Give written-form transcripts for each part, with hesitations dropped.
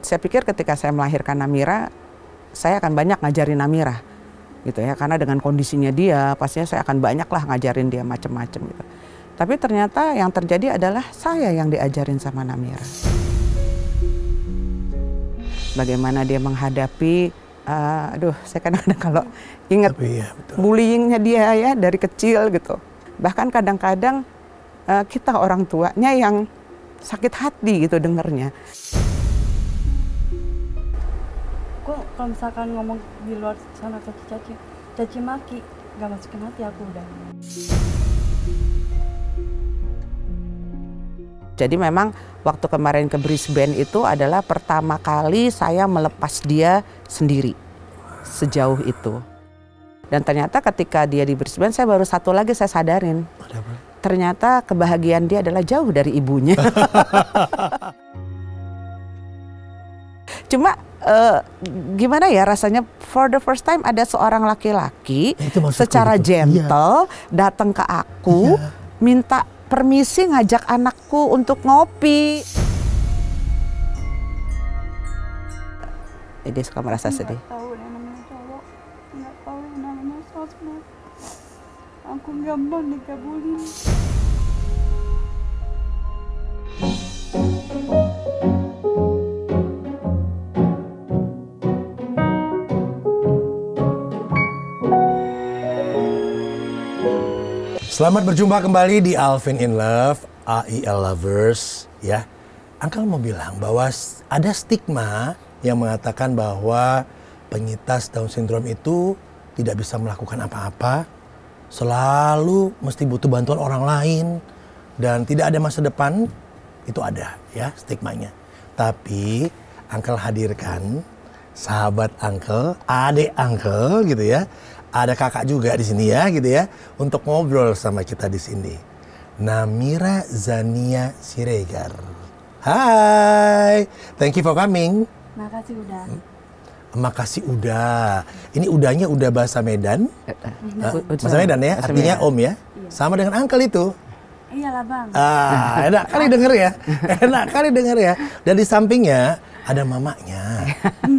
saya pikir ketika saya melahirkan Namira, saya akan banyak ngajarin Namira, gitu ya. Karena dengan kondisinya dia, pastinya saya akan banyak lah ngajarin dia macam-macam gitu. Tapi ternyata yang terjadi adalah saya yang diajarin sama Namira. Bagaimana dia menghadapi, saya kadang-kadang kalau ingat bullyingnya dia ya dari kecil gitu. Bahkan kadang-kadang kita orang tuanya yang sakit hati gitu dengernya. Kok kalau misalkan ngomong di luar sana caci maki, gak masukin hati aku udah. Jadi memang waktu kemarin ke Brisbane itu adalah pertama kali saya melepas dia sendiri sejauh itu. Dan ternyata ketika dia di Brisbane saya baru satu lagi saya sadarin. Ternyata kebahagiaan dia adalah jauh dari ibunya. Cuma gimana ya rasanya for the first time ada seorang laki-laki secara gentle datang ke aku minta permisi ngajak anakku untuk ngopi. Dia suka merasa sedih. Nggak tahu yang namanya cowok, nggak tahu yang namanya sosmed. Aku gampang dikabulin. Selamat berjumpa kembali di Alvin in Love, AIL Lovers, ya. Uncle mau bilang bahwa ada stigma yang mengatakan bahwa penyintas Down Syndrome itu tidak bisa melakukan apa-apa, selalu mesti butuh bantuan orang lain, dan tidak ada masa depan. Itu ada, ya, stigmanya. Tapi Uncle hadirkan sahabat Uncle, adik Uncle, gitu ya. Ada kakak juga di sini ya, gitu ya, untuk ngobrol sama kita di sini. Namira Zania Siregar. Hai, thank you for coming. Makasih udah. Makasih udah. Ini udahnya udah bahasa Medan. Bahasa Medan ya, artinya Om ya. Iya. Sama dengan Uncle itu. Iyalah Bang. Enak kali denger ya. Enak kali denger ya. Dan di sampingnya ada mamanya.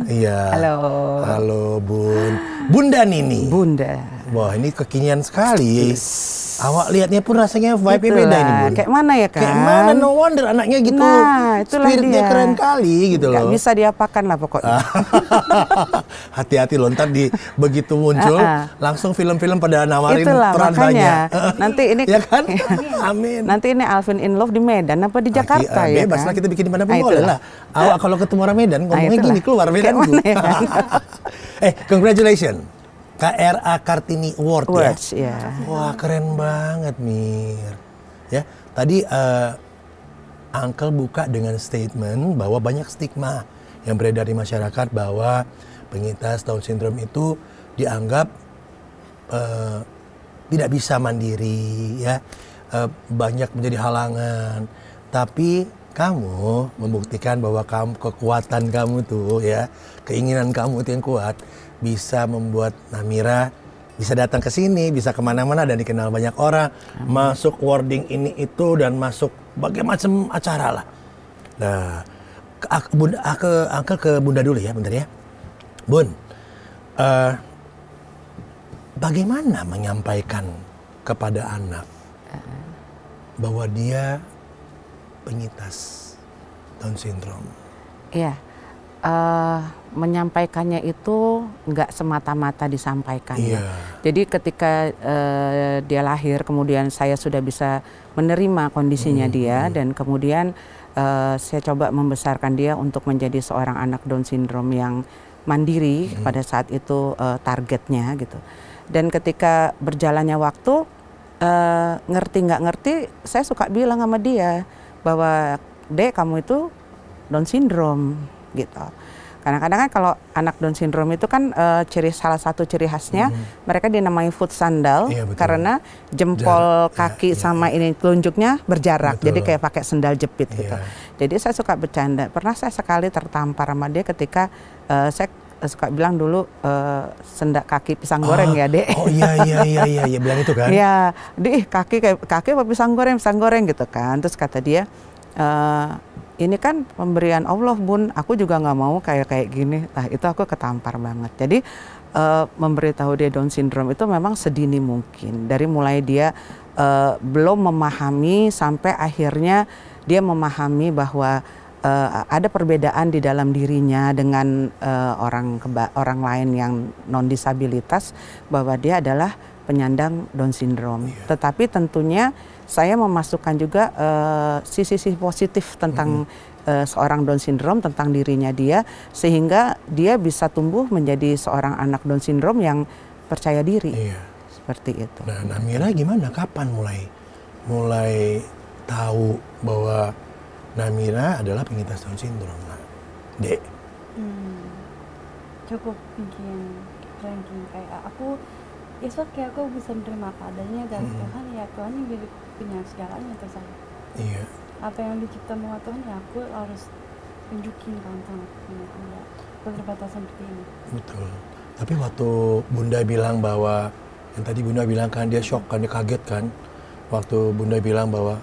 Iya. Halo Bun. Bunda Nini. Bunda. Wah, ini kekinian sekali. Awak lihatnya pun rasanya vibe-nya beda ini, Bun. Kayak mana ya kan? Kayak mana, no wonder anaknya gitu. Nah, itulah spiritnya dia. Keren kali gitu loh. Gak bisa diapakan lah pokoknya. Hati-hati loh, ntar begitu muncul, langsung film-film pada nawarin itulah, peran makanya. banyak. Nanti ini, ya kan? Amin. Nanti ini Alvin in Love di Medan apa di Jakarta ya bebas kan? lah, kita bikin di mana pun boleh lah. Awak kalau ketemu orang Medan, ngomongnya gini, keluar Medan. Ya, kan? Congratulations. KRA Kartini Award ya. Wah, keren banget, Mir. Ya, tadi Uncle buka dengan statement bahwa banyak stigma yang beredar di masyarakat bahwa penyintas Down Syndrome itu dianggap tidak bisa mandiri, ya, banyak menjadi halangan. Tapi kamu membuktikan bahwa kekuatan kamu tuh, ya, keinginan kamu itu yang kuat, bisa membuat Namira bisa datang ke sini, bisa kemana-mana dan dikenal banyak orang. Masuk wording ini itu dan masuk berbagai macam acara lah. Nah, Uncle ke Bunda dulu ya, bentar ya. Bun, bagaimana menyampaikan kepada anak bahwa dia penyintas Down Syndrome? Iya. Menyampaikannya itu nggak semata-mata disampaikan. Iya. Jadi ketika dia lahir, kemudian saya sudah bisa menerima kondisinya dia, dan kemudian saya coba membesarkan dia untuk menjadi seorang anak Down Syndrome yang mandiri pada saat itu targetnya gitu. Dan ketika berjalannya waktu, ngerti nggak ngerti, saya suka bilang sama dia bahwa Dek, kamu itu Down Syndrome gitu. Kadang-kadang kan kalau anak Down Syndrome itu kan salah satu ciri khasnya mereka dinamai foot sandal, karena jempol kaki sama ini telunjuknya berjarak, jadi kayak pakai sendal jepit gitu. Jadi saya suka bercanda. Pernah saya sekali tertampar sama dia ketika saya suka bilang dulu sendak kaki pisang goreng ya, Dek. Oh iya bilang itu kan. Iya, kaki apa pisang goreng gitu kan. Terus kata dia, ini kan pemberian Allah Bun, aku juga nggak mau kayak gini. Nah itu aku ketampar banget. Jadi memberitahu dia Down syndrome itu memang sedini mungkin. Dari mulai dia belum memahami sampai akhirnya dia memahami bahwa ada perbedaan di dalam dirinya dengan orang lain yang non disabilitas, bahwa dia adalah penyandang Down syndrome. Tetapi tentunya saya memasukkan juga sisi-sisi positif tentang seorang Down syndrome, tentang dirinya dia, sehingga dia bisa tumbuh menjadi seorang anak Down syndrome yang percaya diri. Seperti itu. Nah, Namira gimana? Kapan mulai tahu bahwa Namira adalah penyintas Down syndrome? Nah, Dek. Cukup bikin ranking kayak aku, kayak aku bisa menerima apa adanya dari Tuhan, ya Tuhan yang punya segalanya terserah. Iya. Apa yang dicipta sama Tuhan, ya aku harus tunjukin kawan-kawan punya ada keterbatasan seperti ini. Betul. Tapi waktu Bunda bilang bahwa, yang tadi Bunda bilang kan dia shock kan, dia kaget kan, waktu Bunda bilang bahwa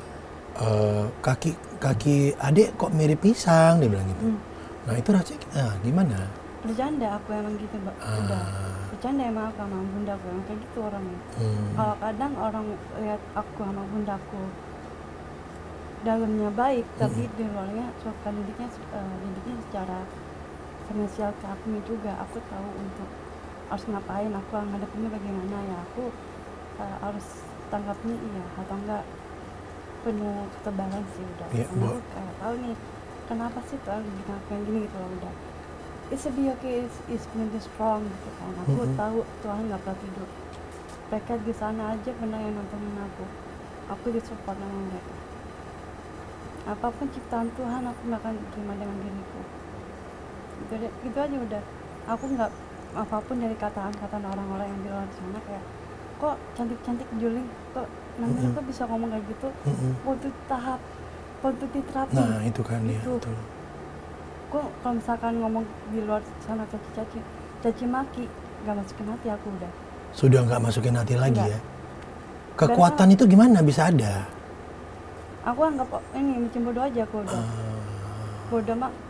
kaki adik kok mirip pisang, dia bilang gitu. Nah itu rasanya gimana? Bercanda aku emang gitu, Mbak. Udah bercanda emang aku sama bunda aku emang kayak gitu orangnya. Kalau kadang orang lihat aku sama bundaku dalamnya baik, tapi di luarnya suka didiknya secara finansial ke aku juga. Aku tahu untuk harus ngapain, aku ngadepinnya bagaimana, ya aku harus tanggapnya iya atau enggak penuh ketebalan sih udah. Karena aku kayak tahu nih kenapa sih Tuhan bikin aku yang gini gitu loh udah. It's a be okay, it's really strong gitu kan. Aku tahu Tuhan nggak pernah tidur. Mereka di sana aja pernah yang nontonin aku. Aku disupport sama mereka. Apapun ciptaan Tuhan, aku nggak akan terima dengan diriku. Gitu aja udah. Aku nggak apapun dari kata-kata orang-orang yang di luar sana kayak, kok cantik-cantik Juling, kok Namira kok bisa ngomong kayak gitu. Waktu diterapin. Nah itu kan ya. Betul. Kok kalau misalkan ngomong di luar sana caci maki nggak masukin hati aku udah. Sudah nggak masukin hati lagi Enggak. ya. Kekuatan itu gimana bisa ada? Aku anggap ini macam bodoh aja aku udah.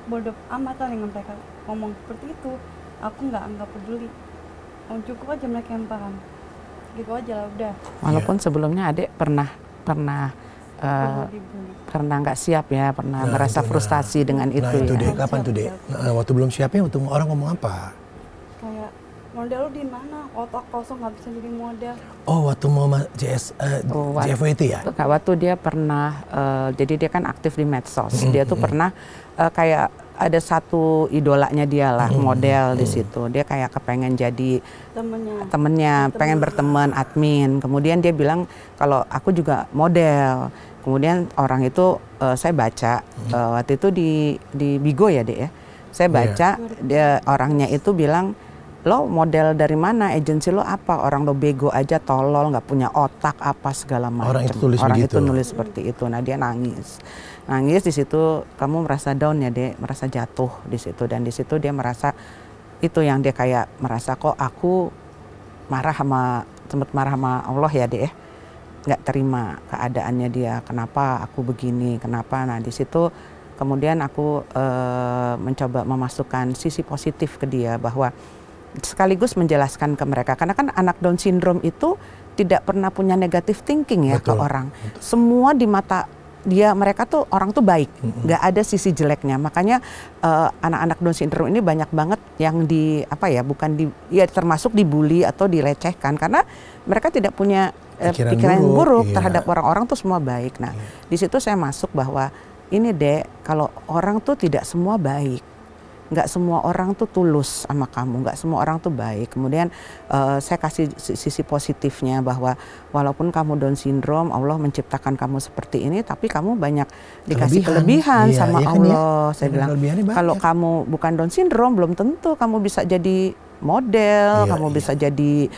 Bodoh amat lah dengan mereka ngomong seperti itu. Aku nggak anggap peduli. Cukup aja mereka yang paham. Gitu aja lah udah. Walaupun sebelumnya adik pernah karena nggak siap ya, pernah merasa frustasi dengan itu. Nah itu ya. deh, kapan tuh deh? Waktu belum siapnya, waktu orang ngomong apa? Kayak model lu di mana? Otak kosong nggak bisa jadi model. Oh waktu mau JFW itu ya? Waktu dia pernah, jadi dia kan aktif di medsos. Dia tuh pernah kayak ada satu idolanya dia lah, model di situ. Dia kayak kepengen jadi temennya, pengen berteman, admin. Kemudian dia bilang kalau aku juga model. Kemudian orang itu saya baca waktu itu di Bigo ya Dek ya. Saya baca dia orangnya itu bilang, lo model dari mana, agensi lo apa, orang lo bego aja, tolol, nggak punya otak apa segala macam. Orang itu tulis orang begitu. itu nulis seperti itu. Nah dia nangis di situ. Kamu merasa down ya Dek, merasa jatuh di situ, dan di situ dia merasa itu yang dia kayak merasa kok aku sempat marah sama Allah ya Dek ya, nggak terima keadaannya dia, kenapa aku begini, kenapa. Nah di situ kemudian aku mencoba memasukkan sisi positif ke dia, bahwa sekaligus menjelaskan ke mereka, karena kan anak Down syndrome itu tidak pernah punya negative thinking ya. Betul, ke orang. Betul. Semua di mata mereka tuh orang tuh baik, nggak ada sisi jeleknya. Makanya anak-anak Down syndrome ini banyak banget yang termasuk dibully atau dilecehkan, karena mereka tidak punya pikiran buruk terhadap orang-orang tuh semua baik. Nah di situ saya masuk bahwa ini Dek, kalau orang tuh tidak semua baik. Nggak semua orang tuh tulus sama kamu, nggak semua orang tuh baik. Kemudian saya kasih sisi positifnya, bahwa walaupun kamu Down syndrome, Allah menciptakan kamu seperti ini, tapi kamu banyak dikasih kelebihan sama Allah. Saya bilang kalau kamu bukan Down syndrome, belum tentu kamu bisa jadi model, kamu bisa jadi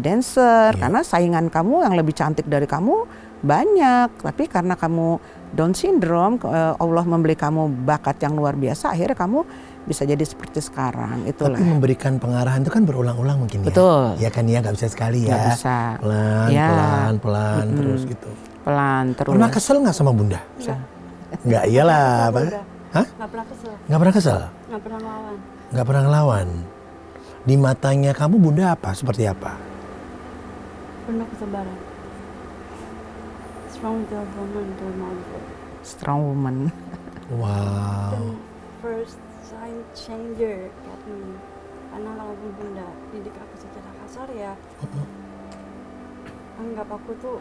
dancer, karena saingan kamu yang lebih cantik dari kamu banyak. Tapi karena kamu Down syndrome, Allah memberi kamu bakat yang luar biasa, akhirnya kamu bisa jadi seperti sekarang. Itulah. Tapi memberikan pengarahan itu kan berulang-ulang mungkin ya. Betul. Ya kan ya, nggak bisa sekali ya. Nggak bisa. Pelan terus gitu. Pelan terus. Pernah kesel nggak sama Bunda? Nggak, iyalah. Apa? Udah. Hah? Nggak pernah kesel, Nggak pernah kesel? nggak pernah lawan. Nggak pernah ngelawan? Di matanya kamu Bunda apa? Seperti apa? Penuh kesabaran. Strong willed woman to mother. Strong woman. Wow. Dan first sign changer kat me. Karena walaupun Bunda didik aku secara kasar ya, anggap aku tuh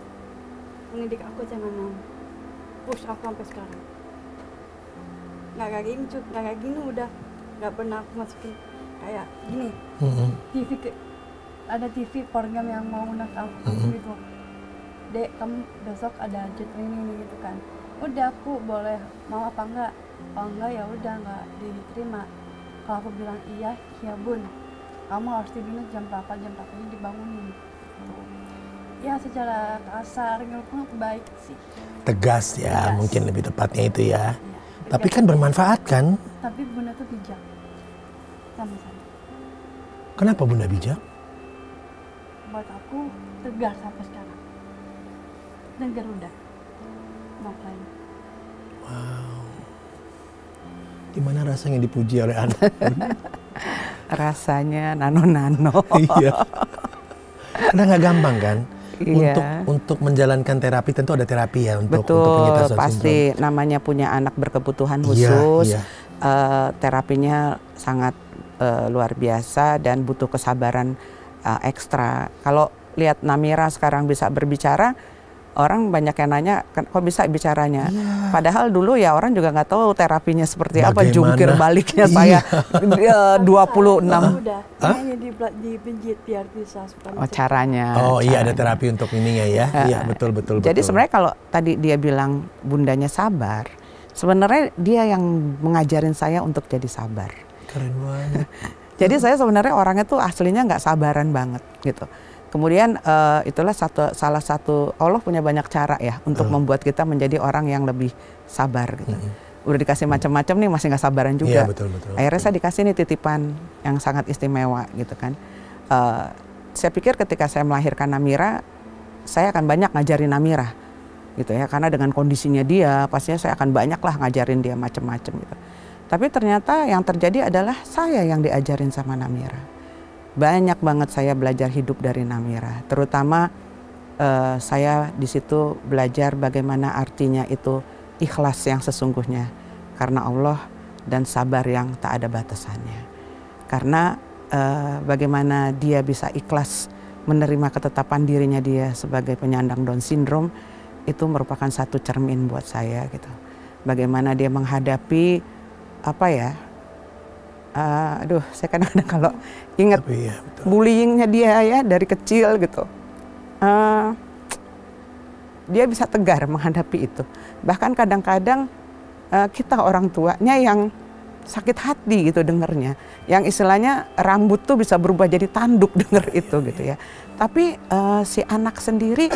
mendidik aku jangan push aku sampai sekarang. Nggak kayak gini, nggak kayak gini udah nggak pernah aku masukin kayak gini. TV ada TV program yang mau undang aku gitu. Dek, kamu besok ada jet ini gitu kan. Udah aku boleh mau apa enggak? Oh enggak ya udah nggak diterima. Kalau aku bilang iya bun. Kamu harus tidurnya jam berapa ini dibangunin. Ya secara kasar pun aku baik sih. Tegas ya, Tegas. mungkin lebih tepatnya itu ya. Ya, Tapi tegas. kan bermanfaat kan? Tapi Bunda tuh bijak sama saya. Kenapa Bunda bijak? Buat aku tegar sampai sekarang. Dan Garuda. Ngapain? Gimana rasanya dipuji oleh anak? Rasanya nano-nano. Iya. Karena nggak gampang kan? Iya. Untuk menjalankan terapi tentu ada terapi ya untuk Betul, penyintas Down pasti syndrome. namanya punya anak berkebutuhan Iya, khusus. iya. Terapinya sangat luar biasa dan butuh kesabaran ekstra. Kalau lihat Namira sekarang bisa berbicara, orang banyak yang nanya kok bisa bicaranya. Iya. Padahal dulu ya orang juga nggak tahu terapinya seperti apa, Bagaimana? jungkir baliknya saya 26. Udah, hanya dipijit biar bisa suka Oh, caranya. Oh iya, ada terapi untuk ininya ya. Iya, betul. Jadi sebenarnya kalau tadi dia bilang bundanya sabar, sebenarnya dia yang mengajarin saya untuk jadi sabar. Keren banget. Jadi saya sebenarnya orangnya tuh aslinya nggak sabaran banget gitu. Kemudian itulah salah satu, Allah punya banyak cara ya untuk membuat kita menjadi orang yang lebih sabar gitu. Udah dikasih macam-macam nih masih nggak sabaran juga. Iya, betul. Akhirnya saya dikasih nih titipan yang sangat istimewa gitu kan. Saya pikir ketika saya melahirkan Namira, saya akan banyak ngajarin Namira gitu ya, karena dengan kondisinya dia pastinya saya akan banyak lah ngajarin dia macam-macam gitu. Tapi ternyata yang terjadi adalah saya yang diajarin sama Namira. Banyak banget saya belajar hidup dari Namira, terutama saya di situ belajar bagaimana artinya itu ikhlas yang sesungguhnya karena Allah dan sabar yang tak ada batasannya. Karena bagaimana dia bisa ikhlas menerima ketetapan dirinya dia sebagai penyandang Down syndrome itu merupakan satu cermin buat saya gitu. Bagaimana dia menghadapi apa ya? Saya kadang-kadang kalau ingat Iya, bullyingnya dia ya dari kecil gitu, dia bisa tegar menghadapi itu. Bahkan kadang-kadang kita orang tuanya yang sakit hati gitu dengernya, yang istilahnya rambut tuh bisa berubah jadi tanduk denger itu gitu ya. Tapi si anak sendiri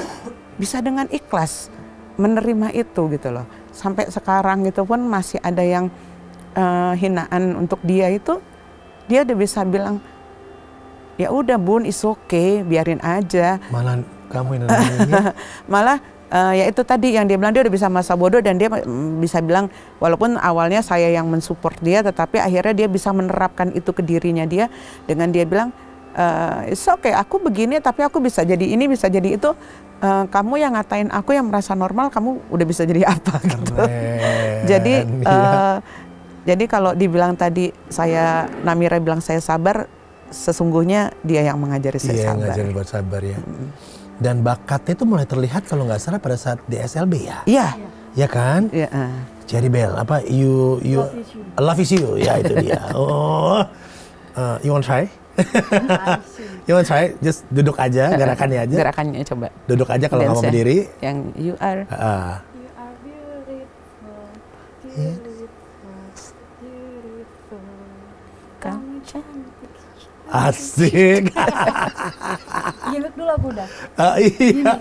bisa dengan ikhlas menerima itu gitu loh. Sampai sekarang itu pun masih ada yang hinaan untuk dia itu, dia udah bisa bilang, ya udah bun, it's okay, biarin aja. Malah kamu yang namanya. Malah ya itu tadi yang dia bilang, dia udah bisa masa bodoh dan dia bisa bilang, walaupun awalnya saya yang mensupport dia, tetapi akhirnya dia bisa menerapkan itu ke dirinya dia dengan dia bilang, it's okay, aku begini tapi aku bisa jadi ini, bisa jadi itu. Kamu yang ngatain aku yang merasa normal, kamu udah bisa jadi apa gitu. Jadi kalau dibilang tadi Namira bilang saya sabar, sesungguhnya dia yang mengajari saya Iya, sabar. ngajarin buat sabar ya. Dan bakatnya itu mulai terlihat kalau nggak salah pada saat di SLB ya. Iya. Ya kan? Iya. Cherry Bell, apa Love is you, ya itu dia. Oh, you want try? You want try? Just duduk aja, gerakannya aja. Gerakannya coba. Duduk aja kalau nggak mau Dance-nya. berdiri. Yang you are. You are beautiful, beautiful. Kamu cantik. Asik. Gimik dulu aku udah. Iya,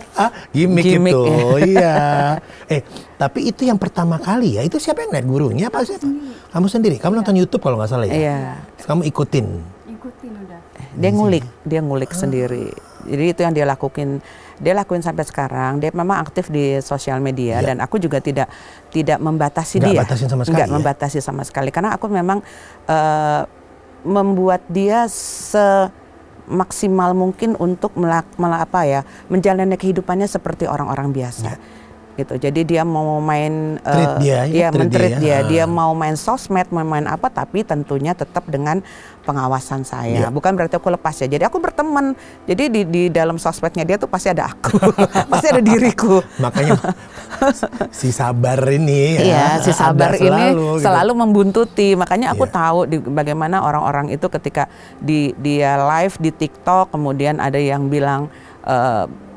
gimmick Gimmick, itu. ya. Iya. Tapi itu yang pertama kali ya. Itu siapa yang lihat, gurunya apa siapa? Kamu sendiri. Kamu nonton YouTube kalau nggak salah ya. Iya. Kamu ikutin. Ikutin udah. Dia ngulik sendiri. Jadi itu yang dia lakuin sampai sekarang. Dia memang aktif di sosial media dan aku juga tidak membatasi dia. Batasin sama sekali. Nggak membatasi sama sekali karena aku memang membuat dia semaksimal mungkin untuk menjalani kehidupannya seperti orang-orang biasa. Gitu. Jadi dia mau main men-treat dia mau main sosmed, mau main apa, tapi tentunya tetap dengan pengawasan saya. Bukan berarti aku lepas ya. Jadi aku berteman. Jadi di dalam sosmednya dia tuh pasti ada aku, pasti ada diriku. Makanya si sabar ini si sabar ini selalu gitu, membuntuti. Makanya aku tahu bagaimana orang-orang itu ketika dia live di TikTok, kemudian ada yang bilang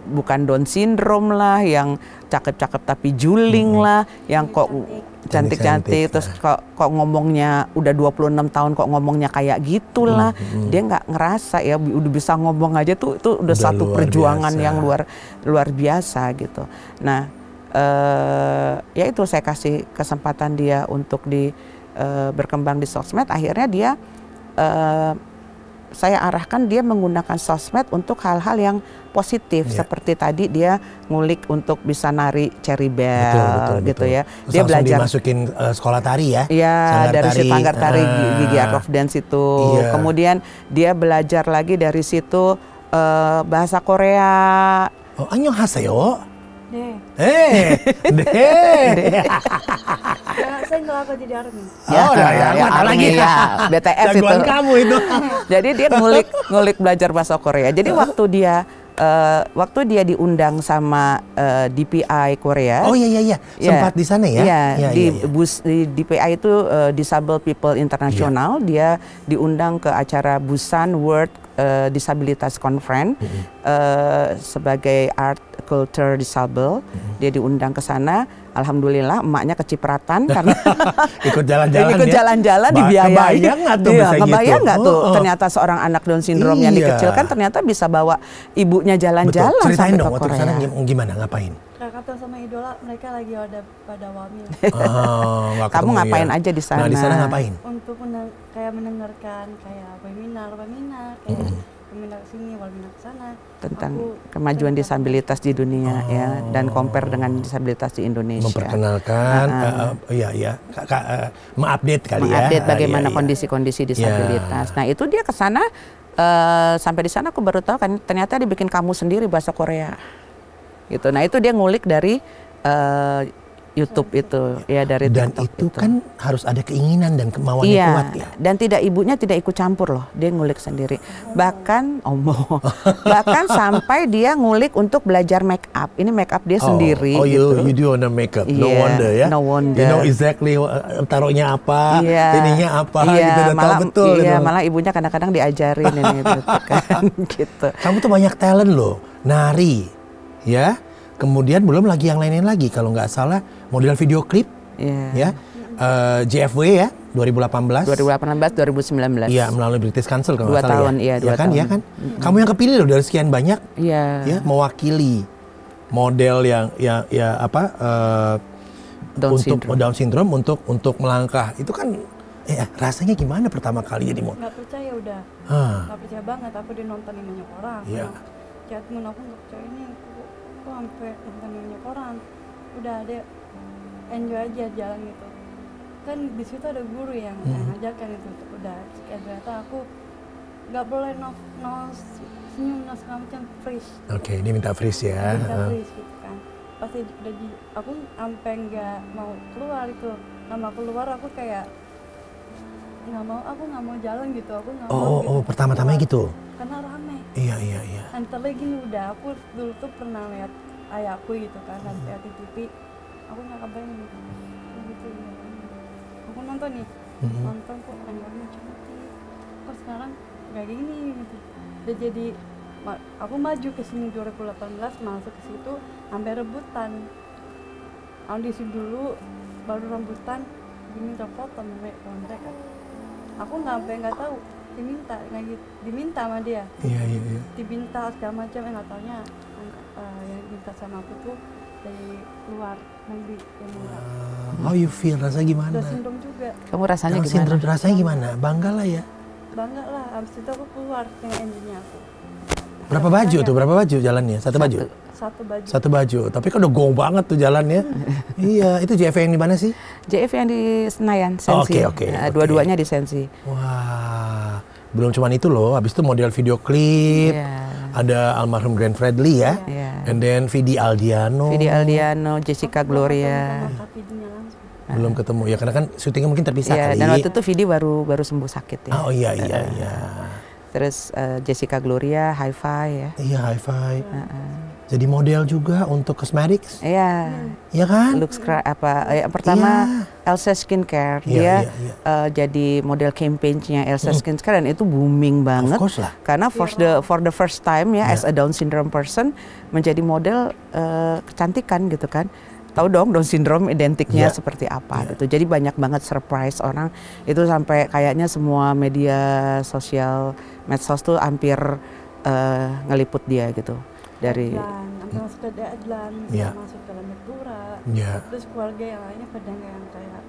bukan Down syndrome lah, yang cakep-cakep tapi juling lah, yang kok cantik-cantik terus kok ngomongnya udah 26 tahun kok ngomongnya kayak gitulah. Dia nggak ngerasa ya udah bisa ngomong aja tuh udah satu perjuangan biasa, yang luar biasa gitu. Nah, ya itu saya kasih kesempatan dia untuk berkembang di sosmed. Akhirnya dia saya arahkan dia menggunakan sosmed untuk hal-hal yang positif, seperti tadi dia ngulik untuk bisa nari cherry bell, gitu ya. Terus dia belajar dimasukin sekolah tari ya. Iya, dari si Sanggar Tari Gigi Art of Dance itu. Kemudian dia belajar lagi dari situ bahasa Korea. Oh, annyeonghaseyo. Saya nggak apa jadi army. Lagi ya, BTF itu. Jagoan kamu itu. Jadi dia ngulik belajar bahasa Korea. Jadi waktu dia diundang sama DPI Korea. Oh iya. Sempat di sana ya? Iya, di DPI itu Disable People International. Dia diundang ke acara Busan World Disabilitas Conference sebagai art culture disable. Dia diundang ke sana. Alhamdulillah emaknya kecipratan karena ikut jalan-jalan dibiayain. Kebayang nggak tuh bisa gitu? Kebayang nggak tuh ternyata seorang anak Down syndrome yang dikecilkan ternyata bisa bawa ibunya jalan-jalan sampai ke Korea. Waktu sana gimana, ngapain? Krakatau sama Idola mereka lagi ada pada wamil. Kamu ngapain aja di sana? Nah, di sana ngapain? Untuk mendengarkan kayak webinar kayak webinar sini, webinar sana tentang kemajuan disabilitas di dunia ya, dan compare dengan disabilitas di Indonesia. Memperkenalkan mengupdate kali ya. Mengupdate bagaimana kondisi-kondisi disabilitas. Nah, itu dia ke sana sampai di sana aku baru tahu kan ternyata dia bikin kamu sendiri bahasa Korea. Gitu. Nah, itu dia ngulik dari YouTube itu ya, dari dan TikTok itu kan harus ada keinginan dan kemauannya kuat ya. Dan ibunya tidak ikut campur loh, dia ngulik sendiri. Bahkan bahkan sampai dia ngulik untuk belajar make up. Ini make up dia sendiri. You do on the makeup. No wonder ya. No wonder. You know exactly taruhnya apa, ininya apa gitu, udah tahu betul. Malah ibunya kadang-kadang diajarin ini gitu kan gitu. Kamu tuh banyak talent loh, nari, ya. Kemudian belum lagi yang lain-lain lagi, kalau nggak salah model video klip, ya, JFW ya, 2018, 2019. Iya, melalui British Council kalau nggak 2 salah tahun, ya. 2 tahun. Ya kan? Kamu yang kepilih loh dari sekian banyak, ya, mewakili model yang Down syndrome untuk melangkah. Itu kan, rasanya gimana pertama kali jadi model? Nggak percaya udah, nggak percaya banget. Aku dinontonin banyak orang. Chatmun aku nggak percaya ini. Aku sampai nonton banyak orang, udah ada enjoy aja jalan gitu kan. Di situ ada guru yang ngajarkan itu, udah ternyata aku nggak boleh no senyum, no segala macam, freeze. Oke, dia minta freeze ya. Freeze gitu kan. Pasti udah aku sampai nggak mau keluar itu, nama keluar aku kayak nggak mau jalan gitu, aku nggak mau. Oh, pertama-tamanya gitu. Karena rame. Iya. Antar lagi nih, udah aku dulu tuh pernah lihat ayahku gitu kan, lihat di TV, aku nggak kebayang gitu ya. Aku nonton nih, nonton kok anaknya cantik, kok sekarang kayak gini gitu. Udah jadi, aku maju ke sini 2018, masuk ke situ sampai rebutan. Audisi dulu, baru rebutan, diminta foto mereka. Aku nggak tahu. Diminta sama dia. Iya. Diminta segala macam, nggak taunya yang minta sama aku tuh dari luar negeri yang murah. How you feel? Rasanya gimana? Down syndrome juga. Kamu rasanya Down gimana? syndrome rasanya gimana? Bangga lah ya. Bangga lah. Abis itu aku keluar dengan engine-nya aku. Berapa baju tuh? Berapa baju jalannya? Satu baju? Satu baju. Satu baju. Tapi kan udah gong banget tuh jalannya. Iya, itu JF yang di mana sih? JF yang di Senayan, Sensi. Oke. Dua-duanya di Sensi. Wah, belum cuman itu loh. Habis itu model video klip. Ada almarhum Glenn Fredly ya. And then Vidi Aldiano. Jessica Gloria. Belum ketemu ya, karena kan syutingnya mungkin terpisah kali. Dan waktu itu Vidi baru sembuh sakit ya. Oh iya. Terus Jessica Gloria, Hi-Fi ya. Iya, Hi-Fi. Jadi model juga untuk cosmetics. Iya. Iya kan? Pertama Elsa Skincare. Dia jadi model campaign-nya Elsa Skincare dan itu booming banget. Of course lah. Karena for the first time ya as a Down syndrome person menjadi model kecantikan gitu kan. Tahu dong Down syndrome identiknya seperti apa gitu. Jadi banyak banget surprise orang itu sampai kayaknya semua media sosial medsos tuh hampir ngeliput dia gitu. Dari sampai masuk ke Deadline, masuk ke Lemektura, terus keluarga yang lainnya pada yang kayak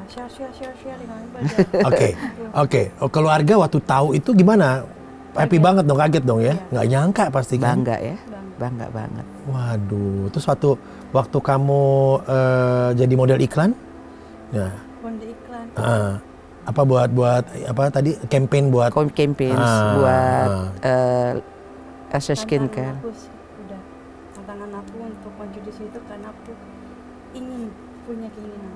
share dengan Oke. Keluarga waktu tahu itu gimana? Happy banget dong, kaget dong ya? Nggak nyangka pasti kan? Bangga ya, bangga banget. Waduh, terus waktu kamu jadi model iklan, model iklan. Apa buat apa tadi campaign buat? Campaign buat Elsa Skincare. Tantangan aku untuk maju di situ karena aku punya keinginan.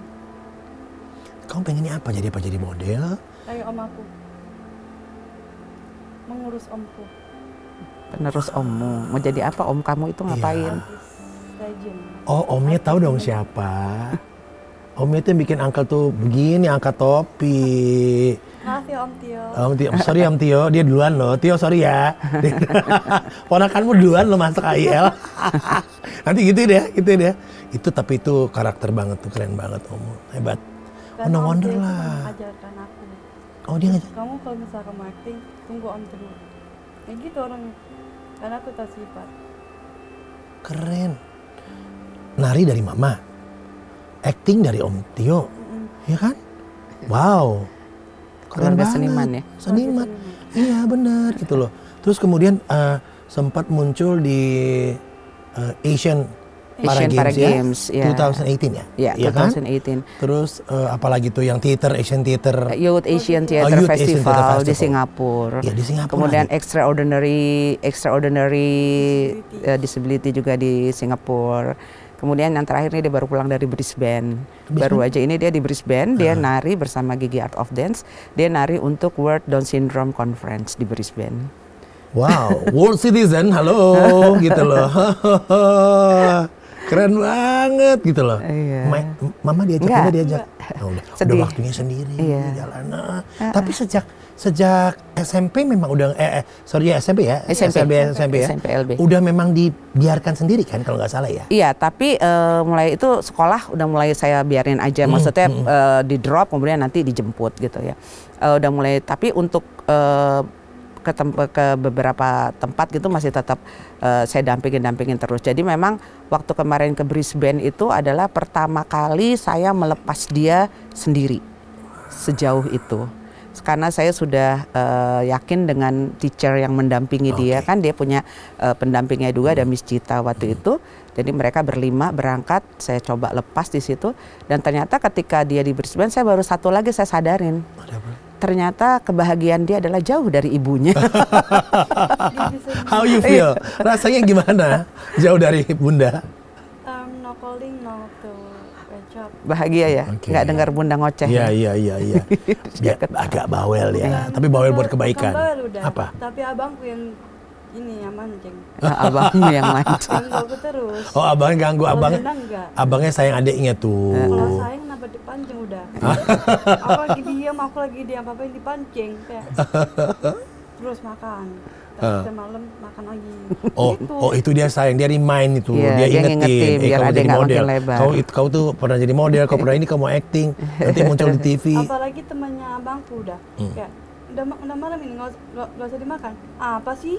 Kamu pengennya apa? Jadi model? Kayak om aku. Mengurus omku. Penerus ommu. Mau jadi apa om kamu itu ngapain? Oh, omnya tahu dong siapa? Omnya itu yang bikin Uncle tuh begini, angkat topi. Maaf ya Om Tio. Sorry Om Tio, dia duluan loh. Tio sorry ya. Ponakanmu duluan lo masuk AIL. Nanti gitu deh. Tapi itu karakter banget tuh, keren banget Om. Hebat. No wonder lah. Ajarkan aku. Oh dia ngajar. Kamu kalau misalnya kamu acting, tunggu Om dulu. Kayak gitu orangnya. Karena aku tahu sifat. Keren. Nari dari Mama. Acting dari Om Tio. Ya kan? Wow. Keren banget. Seniman ya? Seniman. Iya benar gitu loh. Terus kemudian sempat muncul di Asian Para Games ya? 2018 ya? Iya, 2018. Terus apalagi tuh yang Asian Theater? Youth Asian Theater Festival di Singapura. Iya, di Singapura. Kemudian Extraordinary Disability juga di Singapura. Kemudian yang terakhir ini dia baru pulang dari Brisbane. Baru aja ini dia di Brisbane, dia nari bersama Gigi Art of Dance. Dia nari untuk World Down Syndrome Conference di Brisbane. Wow, world citizen, halo, gitu loh. Keren banget gitu loh. Iya. Mama diajak. Oh, udah waktunya sendiri jalan. Tapi sejak SMP memang udah SMP ya. SMP LB. Udah memang dibiarkan sendiri kan kalau nggak salah ya. Iya, tapi mulai itu sekolah udah mulai saya biarin aja. Maksudnya di drop kemudian nanti dijemput gitu ya. Udah mulai, tapi untuk ke beberapa tempat gitu masih tetap saya dampingin terus. Jadi memang waktu kemarin ke Brisbane itu adalah pertama kali saya melepas dia sendiri sejauh itu. Karena saya sudah yakin dengan teacher yang mendampingi dia, kan dia punya pendampingnya juga, ada Miss Cita waktu itu. Jadi mereka berlima berangkat, saya coba lepas di situ dan ternyata ketika dia di Brisbane saya baru satu lagi saya sadarin. Ternyata kebahagiaan dia adalah jauh dari ibunya. How you feel? Rasanya gimana? Jauh dari bunda? No calling, no to job. Bahagia ya? Nggak dengar bunda ngoceh. Iya. Dia agak bawel ya. Tapi bawel buat kebaikan. Apa? Tapi abangku yang ini yang mancing. Abangmu yang mancing. Ganggu terus. Oh, abangnya ganggu. Abangnya sayang adiknya tuh. Kalau sayang kenapa dipancing udah? Aku lagi diam, apa-apa yang dipancing. Terus makan. Terus malam makan lagi. Oh, itu dia sayang, dia remind itu, dia ingetin. Biar kamu ada jadi model. Lebar. Kau tuh pernah jadi model, kau pernah ini, kau mau acting, nanti muncul di TV. Apalagi temannya abangku udah, kayak udah malam ini nggak usah dimakan. Apa sih?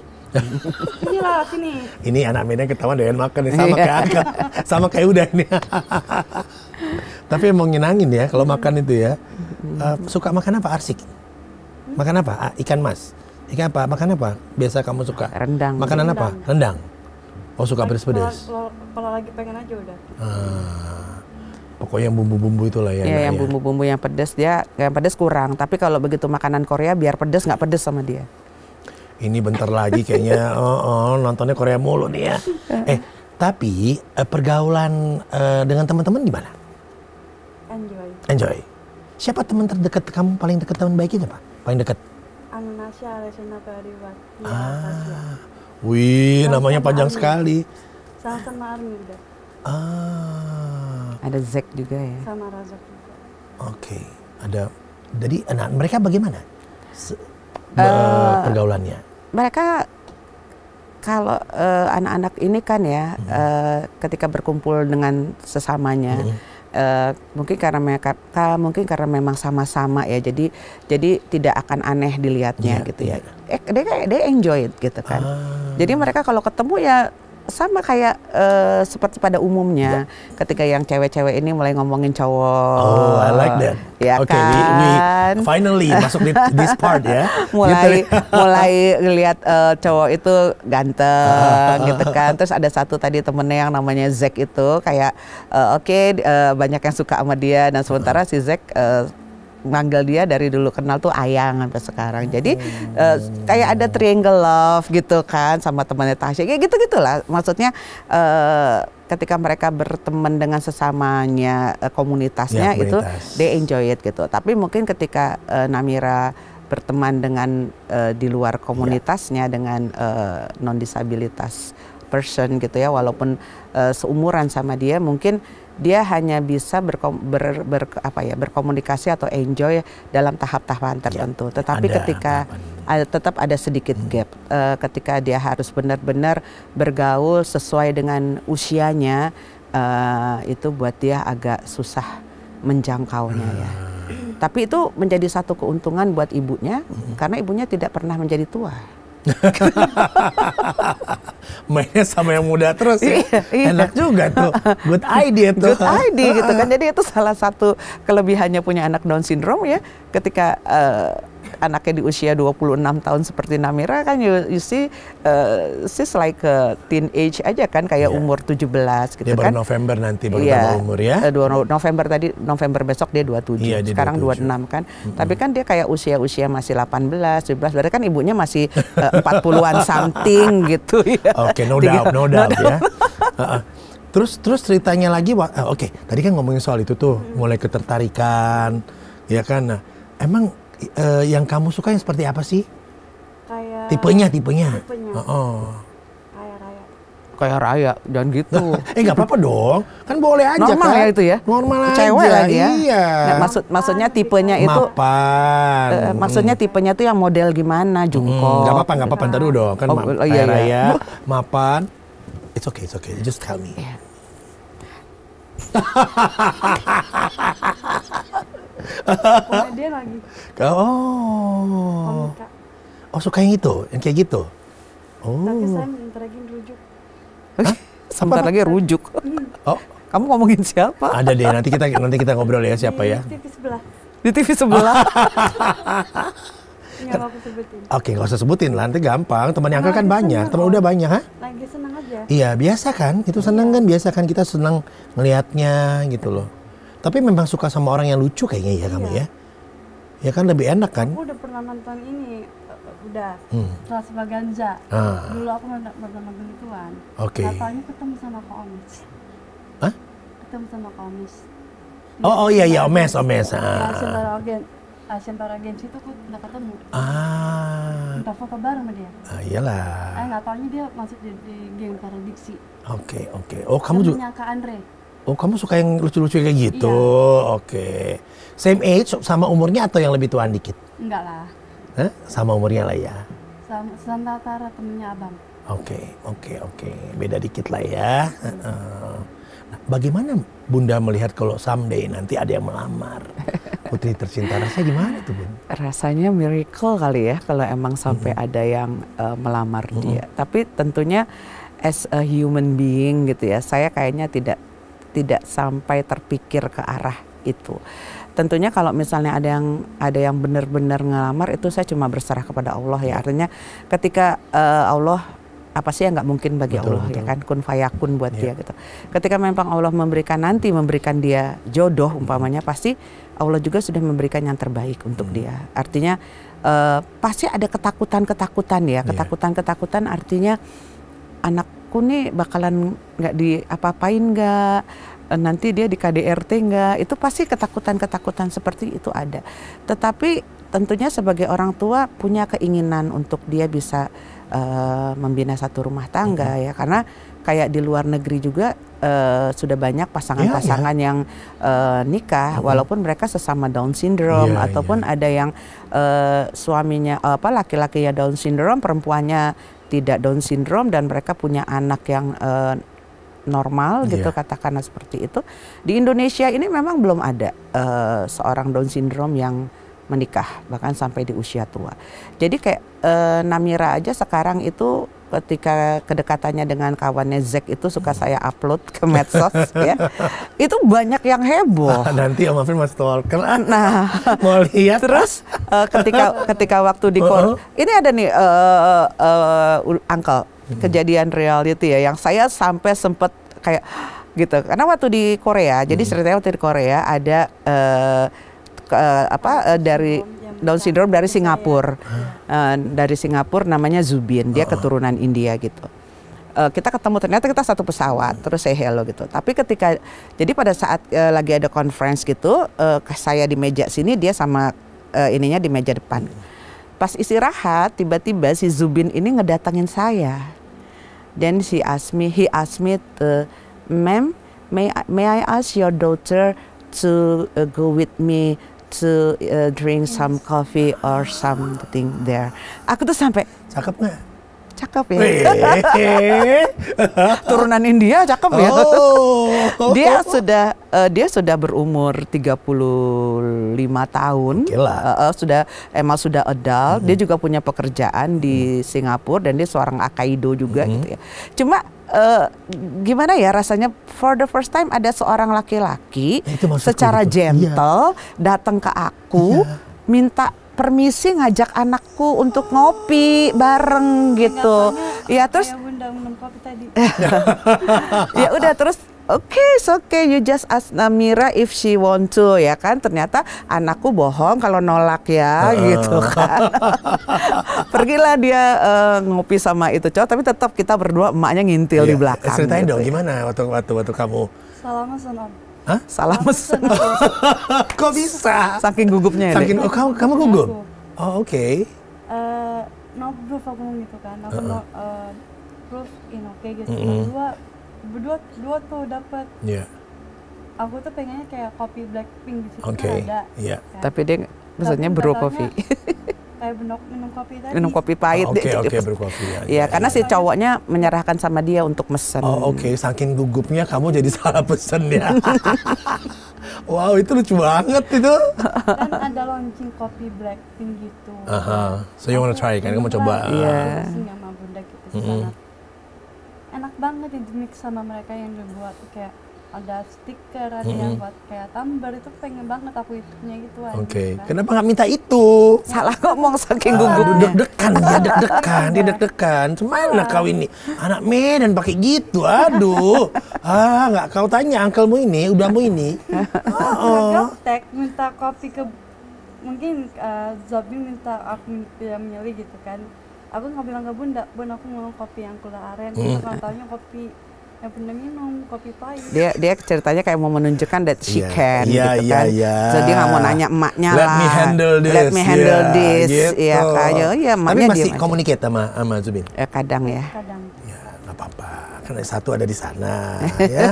Inilah sini. Ini anak Medan ketahuan doyan makan nih, sama kayak udah ini. Tapi emang nyenangin ya kalau makan itu ya. Suka makan apa Arsik? Makan apa? Ikan mas. Ikan apa? Makan apa? Biasa kamu suka? Rendang. Makanan apa? Rendang. Oh, suka pedes-pedes. Kalau lagi pengen aja udah. Pokoknya yang bumbu-bumbu itulah ya. Iya, yang bumbu-bumbu yang pedes yang pedes kurang. Tapi kalau begitu makanan Korea biar pedes nggak pedes sama dia. Ini bentar lagi kayaknya nontonnya Korea mulu nih ya. Tapi pergaulan dengan teman-teman gimana? Enjoy. Siapa teman terdekat kamu, paling dekat, teman baiknya apa? Paling dekat? Anasya Alesena Pariwat. Wih, namanya panjang sekali. Sama Army udah. Ada Zack juga ya. Sama Razak juga. Oke, ada. Jadi mereka bagaimana pergaulannya? Mereka kalau anak-anak ini kan ya, ketika berkumpul dengan sesamanya, mungkin karena memang sama-sama ya, jadi tidak akan aneh dilihatnya gitu ya. Dia enjoy it gitu kan. Jadi mereka kalau ketemu ya sama kayak seperti pada umumnya, ketika yang cewek-cewek ini mulai ngomongin cowok. Oh, I like that. Ya okay, kan? we finally masuk di this part ya. mulai ngelihat cowok itu ganteng gitu kan. Terus ada satu tadi temennya yang namanya Zack itu kayak banyak yang suka sama dia, dan sementara si Zack manggil dia dari dulu kenal tuh Ayang sampai sekarang. Jadi kayak ada triangle love gitu kan sama temannya Tasya. Kayak gitu-gitulah. Maksudnya ketika mereka berteman dengan sesamanya komunitasnya itu they enjoy it gitu. Tapi mungkin ketika Namira berteman dengan di luar komunitasnya dengan non disabilitas person gitu ya, walaupun seumuran sama dia, mungkin dia hanya bisa berkomunikasi atau enjoy dalam tahap-tahapan tertentu. Tetapi ketika tetap ada sedikit gap, ketika dia harus benar-benar bergaul sesuai dengan usianya, itu buat dia agak susah menjangkaunya ya. Tapi itu menjadi satu keuntungan buat ibunya, karena ibunya tidak pernah menjadi tua. Mainnya sama yang muda terus ya. Enak juga tuh. Good idea tuh. Good idea gitu kan. Jadi itu salah satu kelebihannya punya anak Down syndrome ya. Ketika anaknya di usia 26 tahun seperti Namira kan you see she's like a teenage aja kan, kayak umur 17 gitu dia kan. Baru November nanti baru tambah umur ya. November besok dia 27. Sekarang 26 kan. Tapi kan dia kayak usia-usia masih 18, 17. Berarti kan ibunya masih 40-an something gitu ya. Oke, no doubt ya. Terus ceritanya lagi, tadi kan ngomongin soal itu tuh, mulai ketertarikan, ya kan. Nah, emang yang kamu suka yang seperti apa sih? Kayak tipenya. Kayak Raya dan gitu. Nggak apa-apa dong, kan boleh aja. Normal kan? Ya itu ya. Normal cewek aja. Lagi ya. Iya. Nah, maksudnya tipenya itu. Mapan. Maksudnya tipenya tuh yang model gimana, jungkok. Nggak apa-apa ntar dulu dong. Kan iya. Raya, mapan. It's okay. Just tell me. Yeah. Dia lagi. Suka yang itu, yang kayak gitu. Tapi saya minta lagi rujuk. Sebentar lagi rujuk. Kamu ngomongin siapa? Ada deh, nanti kita ngobrol ya siapa ya. Di TV sebelah. Di TV sebelah. Nggak mau aku sebutin. Oke, nggak usah sebutin lah, nanti gampang. Teman yang kan banyak, teman udah banyak, ha? Lagi senang aja. Iya, biasa kan? Itu senang kan? Biasa kan kita senang ngelihatnya gitu loh. Tapi memang suka sama orang yang lucu kayaknya ya kamu ya? Ya kan lebih enak kan? Aku udah pernah nonton ini, Kelas Baganza. Dulu aku nonton begituan. Oke. Katanya ketemu sama Kak Omes. Hah? Ketemu sama Kak Omes. Oh iya, Omes. Asian Para Games itu aku udah ketemu. Minta foto bareng sama dia. Iyalah. Nggak taunya dia masuk di geng Paradiksi. Oke. Oh, kamu juga. Kak Andre. Oh, kamu suka yang lucu-lucu kayak gitu? Iya. Oke. Same age, sama umurnya atau yang lebih tuaan dikit? Enggak lah. Hah? Sama umurnya lah ya? Sama Tara temennya abang. Oke. Beda dikit lah ya. Nah, bagaimana Bunda melihat kalau someday nanti ada yang melamar putri tercinta? Rasanya gimana tuh, Bun? Rasanya miracle kali ya kalau emang sampai ada yang melamar dia. Tapi tentunya as a human being gitu ya, saya kayaknya tidak sampai terpikir ke arah itu. Tentunya kalau misalnya ada yang benar-benar ngelamar, itu saya cuma berserah kepada Allah ya. Artinya ketika Allah, apa sih yang nggak mungkin bagi Betul, Allah betul. ya kan, kun fayakun buat dia gitu. Ketika memang Allah memberikan dia jodoh umpamanya, pasti Allah juga sudah memberikan yang terbaik untuk dia. Artinya pasti ada ketakutan ya, ketakutan artinya anakku nih bakalan nggak diapa-apain nggak, nanti dia di KDRT nggak, itu pasti ketakutan seperti itu ada. Tetapi tentunya sebagai orang tua punya keinginan untuk dia bisa membina satu rumah tangga ya, karena kayak di luar negeri juga sudah banyak pasangan-pasangan yang nikah walaupun mereka sesama Down syndrome, ataupun ada yang suaminya laki-lakinya Down syndrome, perempuannya tidak Down syndrome, dan mereka punya anak yang normal gitu, katakanlah seperti itu. Di Indonesia ini memang belum ada seorang Down syndrome yang menikah bahkan sampai di usia tua. Jadi kayak Namira aja sekarang itu ketika kedekatannya dengan kawannya Zack itu suka saya upload ke medsos ya. Itu banyak yang heboh. Nanti Om Alvin mas stalker. Nah, mau lihat. Terus ketika waktu di ini ada nih Uncle, kejadian reality ya, yang saya sampai sempet kayak gitu. Karena waktu di Korea, jadi ceritanya waktu di Korea ada dari Down syndrome dari Singapura, dari Singapura namanya Zubin, dia keturunan India gitu. Kita ketemu, ternyata kita satu pesawat, terus say hello gitu. Tapi jadi pada saat lagi ada conference gitu, saya di meja sini, dia sama ininya di meja depan. Pas istirahat, tiba-tiba si Zubin ini ngedatangin saya. Then he asked me, ma'am, may I ask your daughter to go with me to drink some coffee or something there. Aku tuh sampai, cakep nggak? Cakep ya. Turunan India, cakep ya. Dia sudah berumur 35 tahun. Sudah adult. Dia juga punya pekerjaan di Singapura, dan dia seorang akaido juga gitu ya. Cuma gimana ya rasanya, for the first time ada seorang laki-laki secara gentle datang ke aku, minta permisi ngajak anakku untuk ngopi bareng gitu. Ya terus Bunda minum kopi tadi. Ya udah terus okay, you just ask Namira if she want to, ya kan. Ternyata anakku bohong kalau nolak ya gitu kan. Pergilah dia ngopi sama itu cowok, tapi tetap kita berdua, emaknya ngintil di belakang. Ceritain gitu. dong gimana waktu kamu Salah mesen Om. Hah? Salah mesen. Kok bisa? Saking gugupnya ya. Kamu gugup? Oh oke. No proof aku gitu kan. Aku proof in oke gitu. Berdua tuh dapat. Iya. Aku tuh pengennya kayak kopi Blackpink di situ ada. Iya. Kan. Tapi dia pesannya brew coffee. Kayak minum kopi tadi. Minum kopi pahit. Oke, brew coffee ya. Iya, karena si cowoknya menyerahkan sama dia untuk mesen. Oh oke, saking gugupnya kamu jadi salah pesen ya. Wow, itu lucu banget itu. Dan ada launching kopi Blackpink gitu. So you wanna try kan? Kamu mau coba? Iya. Sama Bunda gitu di sana. Enak banget di mix sama mereka yang dibuat kayak ada stiker, ada yang buat kayak tumbler, itu pengen banget aku punya gitu aja. Oke, kenapa nggak minta itu? Salah ngomong saking gugupnya. Deg-degan. Cemana kau ini? Anak Medan pakai gitu, aduh. Nggak kau tanya uncle-mu ini, udahmu ini. Gaptek minta kopi ke, mungkin Zobi minta aku milih gitu kan. Aku nggak bilang ke Bunda, Bun aku mau kopi yang gula aren. Kalau taunya kopi yang Bunda minum, kopi pahit. Dia ceritanya kayak mau menunjukkan that she can gitu kan. Yeah. So dia nggak mau nanya emaknya Let lah. me handle this. Gitu. Ya kayaknya ya tapi emaknya masih communicate sama Zubin? Kadang ya. Kadang. Ya nggak apa-apa, karena satu ada di sana. Ya,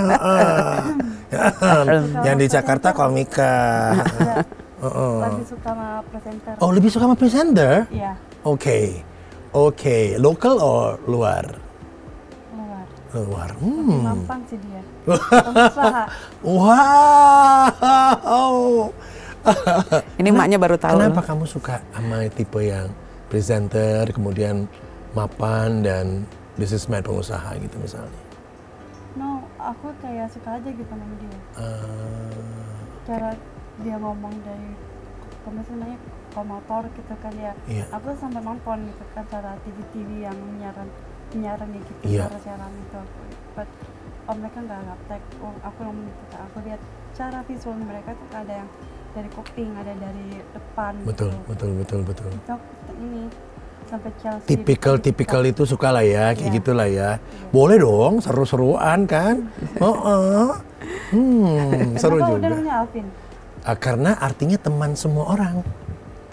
yang di Jakarta komika. Lebih suka sama presenter. Oh lebih suka sama presenter? Iya. Oke. Local or luar? Luar. Mampang sih dia. Pengusaha. Wow. Ini emaknya baru tahu. Kenapa kamu suka sama tipe yang presenter, kemudian mapan dan businessman, pengusaha gitu misalnya? No, aku kayak suka aja gitu sama dia. cara dia ngomong dari misalnya motor gitu kan ya. Iya. Aku sampai nonton gitu kan cara TV yang penyiaran gitu, Iya. siaran itu. But mereka nggak gaptek. Aku ngomong gitu kan. Aku lihat cara visual mereka tuh ada yang dari kuping, ada dari depan. Betul, gitu. betul. Itu aku ini sampai Chelsea. Tipikal itu suka lah ya, kayak Iya. gitulah ya. Boleh dong, seru-seruan kan. Seru Kenapa udah juga. namanya Alvin? Karena artinya teman semua orang.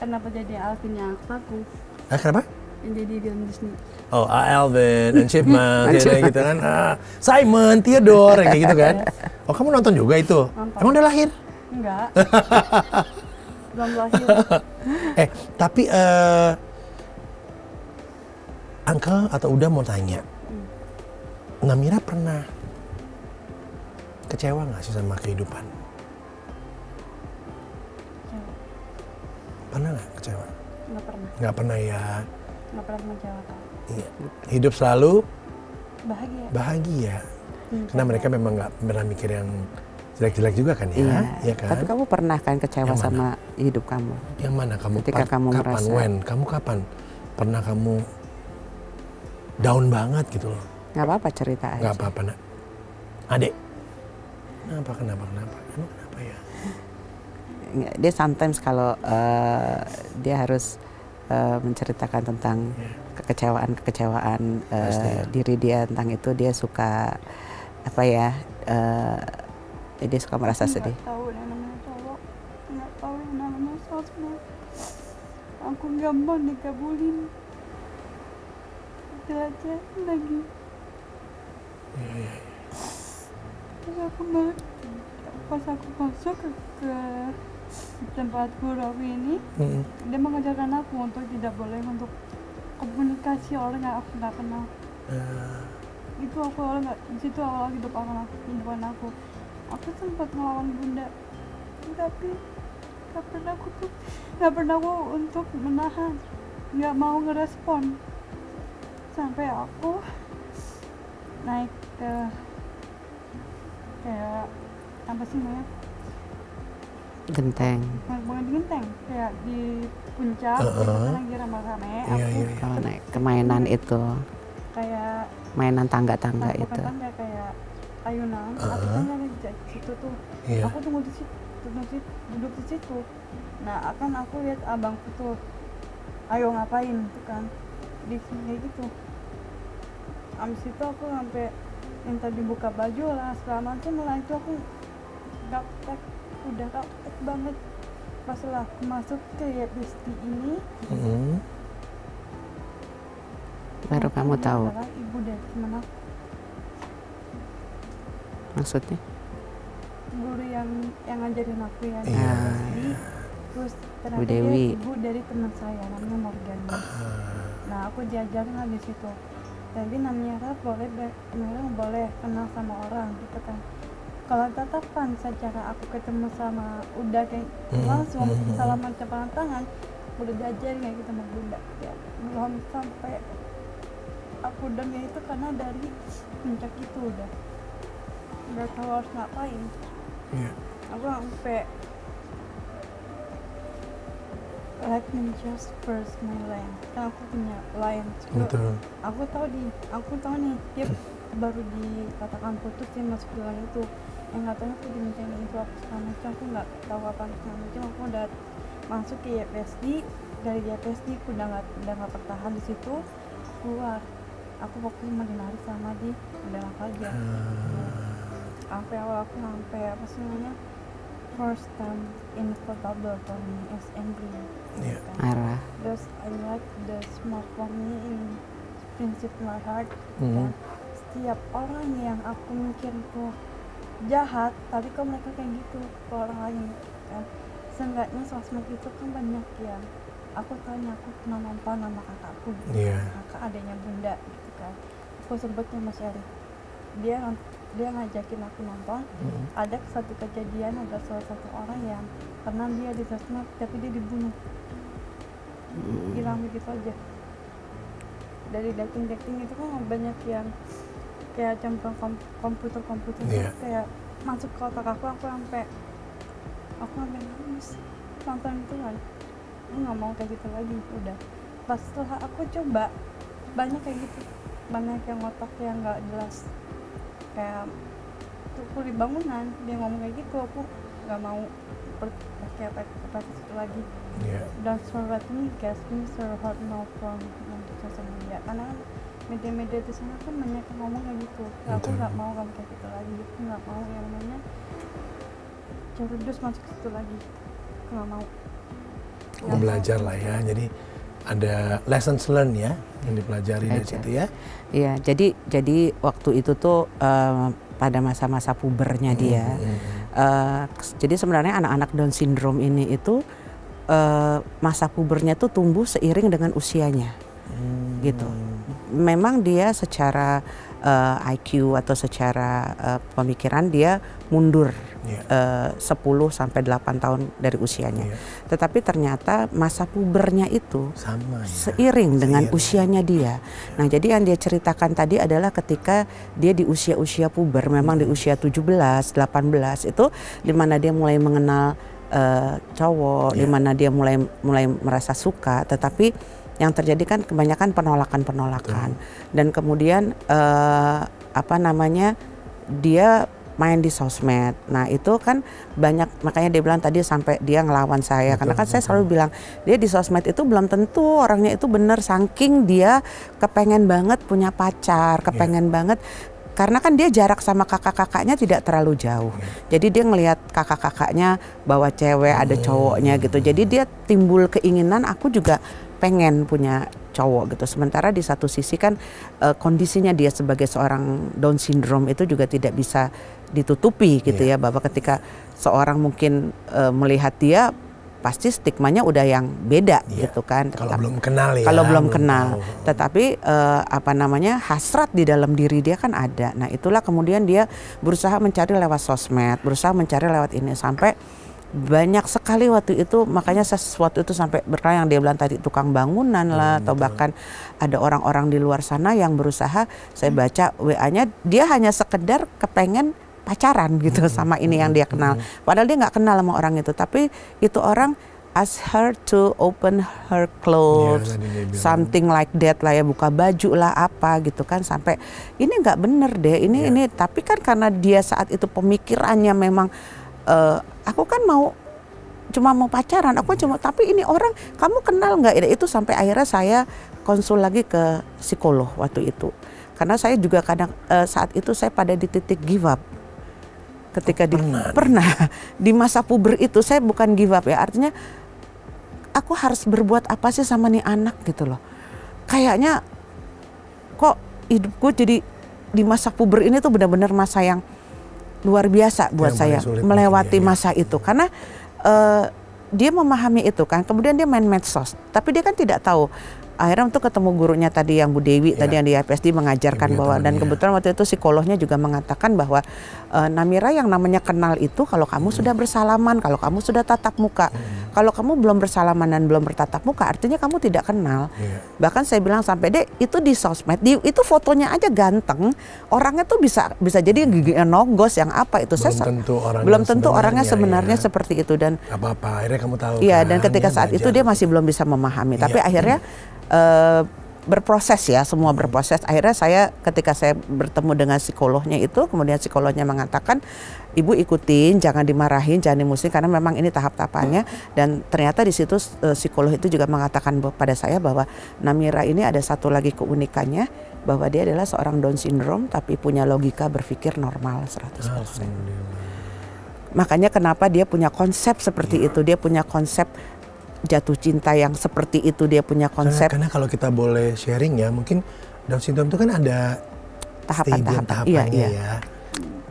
Kenapa jadi Alvin yang aku Kenapa? yang jadi film Disney? Oh, Alvin and Chipmunk, kayak gitu kan. Simon, Theodore, kayak gitu kan. Oh, kamu nonton juga itu? Nonton. Emang udah lahir? Enggak. Belum lahir. Tapi Uncle atau udah mau tanya, Namira pernah kecewa nggak sih sama kehidupan? Kecewa. Pernah nggak kecewa? Nggak pernah. Nggak pernah ya. Nggak pernah mengecewakan. Iya. Hidup selalu Bahagia. bahagia. Karena mereka memang nggak pernah mikir yang jelek-jelek juga kan ya, ya kan? Tapi kamu pernah kan kecewa Yang mana? sama hidup kamu? Yang mana kamu? Ketika kamu kapan? merasa- When? Kamu kapan? Pernah kamu down banget gitu loh? Nggak apa-apa cerita aja. Nggak apa-apa nak. Adek. Kenapa? Emang kenapa ya? Nggak, dia sometimes kalau dia harus menceritakan tentang kekecewaan Pasti ya. diri dia tentang itu, dia suka apa ya? Dia suka merasa sedih. Nggak tahu yang namanya cowok. Nggak tahu yang namanya sosmed. Aku nggak mau dikabulin. Itu aja lagi. Iya. Terus pas aku masuk ke tempat guru aku ini, dia mengajarkan aku untuk tidak boleh untuk komunikasi orang yang aku nggak kenal. Itu aku awal nggak, di situ awal kehidupan aku. Aku sempat ngelawan bunda, tapi nggak pernah aku untuk menahan, nggak mau ngerespon. Sampai aku naik ke kayak apa sih namanya? Genteng. Bukan di genteng, kayak di puncak, itu kan lagi rame-rame. Iya, Aku iya. Kalau naik ke mainan itu, kayak mainan tangga-tangga bukan itu. tangga, kayak ayunan. Aku kan ada di situ tuh. Iya. Aku tunggu di situ, duduk di situ. Nah, akan aku lihat abangku tuh, ayo ngapain tuh kan, di sini kayak gitu. Abis itu aku sampai minta dibuka baju lah segala macam lah. Itu aku udah gaptek banget. Pas lah aku masuk ke Besti ini, Baru kamu ini tahu adalah ibu dari teman aku, maksudnya. guru yang ngajarin aku ya. Iya. Jadi, terus ternyata Bu dia Dewi. ibu dari teman saya namanya Morgan. Nah, aku diajarin lah di situ. Jadi namanya boleh kenal sama orang gitu kan. Kalau tatapan secara aku ketemu sama udah kayak langsung salaman cepat tangan, udah diajarin kayak gitu sama bunda ya. Belum sampai aku udahnya itu karena dari puncak itu udah nggak tahu harus ngapain. Iya. Aku sampai let me just first my line, kan aku punya line. Betul. Aku tahu nih dia baru dikatakan putus, dia masuk bulan itu yang katanya aku dimintain itu apa segala macam. Aku nggak tahu apa segala macam. Aku udah masuk ke YPSD, dari YPSD aku udah nggak bertahan di situ, keluar. Aku waktu mau dinari sama di udah apa aja. Sampai awal aku sampai apa sih namanya, first time inevitable for me is angry. Iya. Marah. Thus I like the small for me in prinsip my heart. Dan setiap orang yang aku mikir itu jahat, tapi kok mereka kayak gitu ke orang lain kan. Seenggaknya sosmed itu kan banyak yang aku tanya, aku pernah nonton nama kakakku gitu. Iya. Kakak adanya bunda gitu kan. Aku sebutnya Mas Eri. Dia ngajakin aku nonton. Ada satu kejadian, ada salah satu orang yang pernah dia di sosmed tapi dia dibunuh. Hilang begitu aja. Dari dating itu kan banyak yang kayak campuran komputer Iya. kayak masuk ke otak aku sampai aku sampai nangis nonton itu kan, aku nggak mau kayak gitu lagi. Udah pas setelah aku coba, banyak kayak gitu, banyak yang otak yang nggak jelas, kayak kuli bangunan dia ngomong kayak gitu, aku nggak mau pakai apa itu lagi. Don't let me guess Mr. Hot No from untuk sosial media, karena kan media-media di sana kan banyak yang ngomong kayak gitu. Aku nggak mau kamu kayak gitu lagi, aku nggak mau yang namanya cerdas masuk ke situ lagi, aku nggak mau. Belajar lah ya, jadi ada lessons learned ya yang dipelajari dari situ ya. Iya, jadi waktu itu tuh pada masa-masa pubernya dia. Jadi sebenarnya anak-anak Down syndrome ini itu masa pubernya tuh tumbuh seiring dengan usianya, gitu. Memang dia secara IQ atau secara pemikiran dia mundur 10 sampai 8 tahun dari usianya. Tetapi ternyata masa pubernya itu sama, seiring dengan usianya dia. Nah, jadi yang dia ceritakan tadi adalah ketika dia di usia-usia puber, memang di usia 17, 18 itu di mana dia mulai mengenal cowok, di mana dia mulai merasa suka, tetapi yang terjadi kan kebanyakan penolakan. Dan kemudian dia main di sosmed. Nah, itu kan banyak, makanya dia bilang tadi sampai dia ngelawan saya. Karena kan saya selalu bilang, dia di sosmed itu belum tentu orangnya itu benar, saking dia kepengen banget punya pacar, kepengen banget. Karena kan dia jarak sama kakak-kakaknya tidak terlalu jauh. Jadi dia ngelihat kakak-kakaknya bawa cewek, ada cowoknya gitu. Jadi dia timbul keinginan, aku juga pengen punya cowok gitu. Sementara di satu sisi kan kondisinya dia sebagai seorang Down syndrome itu juga tidak bisa ditutupi gitu ya, bahwa ketika seorang mungkin melihat dia pasti stigmanya udah yang beda gitu kan. Kalau belum kenal ya. Kalau belum kenal. Tetapi hasrat di dalam diri dia kan ada. Nah, itulah kemudian dia berusaha mencari lewat sosmed, berusaha mencari lewat ini sampai banyak sekali waktu itu, makanya sesuatu itu sampai berkali yang dia bilang tadi tukang bangunan lah, atau bahkan ada orang-orang di luar sana yang berusaha, saya baca WA-nya dia hanya sekedar kepengen pacaran gitu sama ini yang dia kenal, padahal dia nggak kenal sama orang itu, tapi itu orang ask her to open her clothes, something like that lah ya, buka baju lah apa gitu kan, sampai ini nggak bener deh, ini tapi kan karena dia saat itu pemikirannya memang aku kan cuma mau pacaran, tapi ini orang kamu kenal nggak? Itu sampai akhirnya saya konsul lagi ke psikolog waktu itu, karena saya juga kadang saat itu saya pada di titik give up ketika pernah di masa puber itu. Saya bukan give up ya, artinya aku harus berbuat apa sih sama nih anak gitu loh, kayaknya kok hidupku jadi di masa puber ini tuh benar-benar masa yang luar biasa buat saya melewati masa itu, karena dia memahami itu kan, kemudian dia main medsos, tapi dia kan tidak tahu. Akhirnya untuk ketemu gurunya tadi yang Bu Dewi tadi yang di IPSD mengajarkan bahwa, dan kebetulan waktu itu psikolognya juga mengatakan bahwa Namira, yang namanya kenal itu kalau kamu sudah bersalaman, kalau kamu sudah tatap muka. Kalau kamu belum bersalaman dan belum bertatap muka, artinya kamu tidak kenal. Bahkan saya bilang sampai deh itu di sosmed, itu fotonya aja ganteng, orangnya tuh bisa jadi giginya nogos yang apa itu. Belum tentu orangnya sebenarnya seperti itu, dan apa-apa akhirnya kamu tahu. Iya, dan ketika saat itu dia masih belum bisa memahami, tapi akhirnya berproses ya, semua berproses. Akhirnya saya ketika saya bertemu dengan psikolognya itu, kemudian psikolognya mengatakan, ibu ikutin, jangan dimarahin, jangan dimusuhin, karena memang ini tahap-tahapannya. Dan ternyata di situ psikolog itu juga mengatakan pada saya bahwa Namira ini ada satu lagi keunikannya, bahwa dia adalah seorang Down syndrome tapi punya logika berpikir normal 100%. Makanya kenapa dia punya konsep seperti itu, dia punya konsep jatuh cinta yang seperti itu, dia punya konsep. Karena kalau kita boleh sharing ya, mungkin Down syndrome itu kan ada tahapannya ya.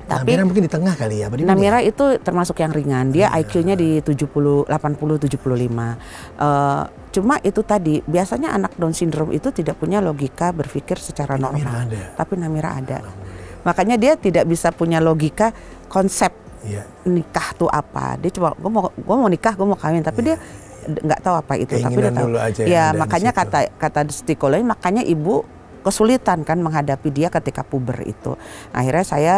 Tapi Namira mungkin di tengah kali ya. Namira itu termasuk yang ringan, dia IQ-nya di 80-75. Cuma itu tadi, biasanya anak Down syndrome itu tidak punya logika berpikir secara normal. Tapi Namira ada. Makanya dia tidak bisa punya logika konsep nikah tuh apa. Dia cuma gue mau nikah, gue mau kawin, tapi dia nggak tahu apa itu. Tapi dia tahu. Ya makanya kata psikolog, makanya ibu kesulitan kan menghadapi dia ketika puber itu. Akhirnya saya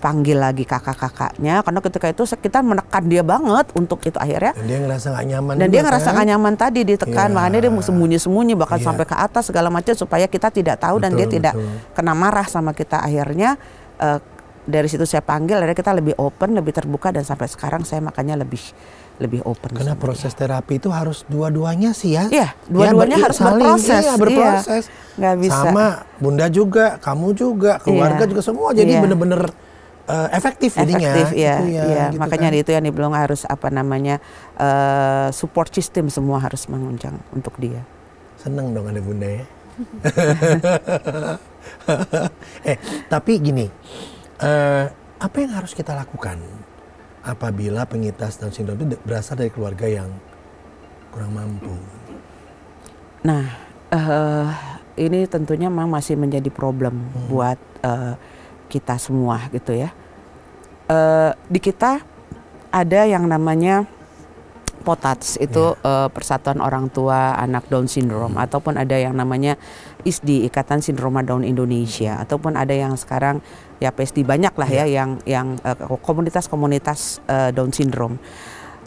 panggil lagi kakak-kakaknya, karena ketika itu kita menekan dia banget untuk itu akhirnya. Dan dia ngerasa nggak nyaman. Dan juga, dia ngerasa kan? nggak nyaman tadi ditekan, Iya. makanya dia sembunyi-sembunyi bahkan Iya. sampai ke atas segala macam supaya kita tidak tahu dan dia Betul, tidak betul. kena marah sama kita. Akhirnya dari situ saya panggil, akhirnya kita lebih open, lebih terbuka, dan sampai sekarang saya makanya lebih open. Karena sama proses dia. terapi itu harus dua-duanya sih ya. Iya, dua-duanya harus saling, berproses. Iya, berproses. Iya, nggak bisa. Sama Bunda juga, kamu juga, keluarga Iya. juga semua. Jadi Iya. bener-bener efektif jadinya. Efektif, ya, Itu ya, iya. gitu Makanya kan. itu yang dibilang harus support system semua harus mengunjang untuk dia. Seneng dong ada Bunda ya. Tapi gini, apa yang harus kita lakukan apabila penyintas Down syndrome itu berasal dari keluarga yang kurang mampu? Nah, ini tentunya memang masih menjadi problem buat kita semua gitu ya. Di kita ada yang namanya POTATS, itu Persatuan Orang Tua Anak Down Syndrome, ataupun ada yang namanya ISDI, Ikatan Sindroma Down Indonesia, ataupun ada yang sekarang ya PSD, banyak lah ya yang komunitas-komunitas Down Syndrome.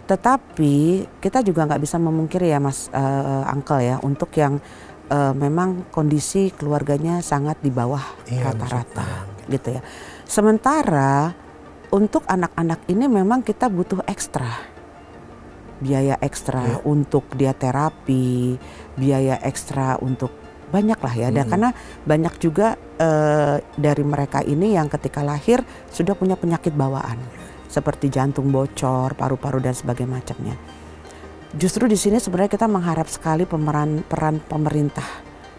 Tetapi kita juga nggak bisa memungkiri ya Mas Uncle ya, untuk yang memang kondisi keluarganya sangat di bawah rata-rata gitu ya. Sementara untuk anak-anak ini memang kita butuh biaya ekstra untuk dia terapi, biaya ekstra untuk banyak lah ya. Karena banyak juga dari mereka ini yang ketika lahir sudah punya penyakit bawaan seperti jantung bocor, paru-paru dan sebagainya macamnya. Justru di sini sebenarnya kita mengharap sekali peran pemerintah,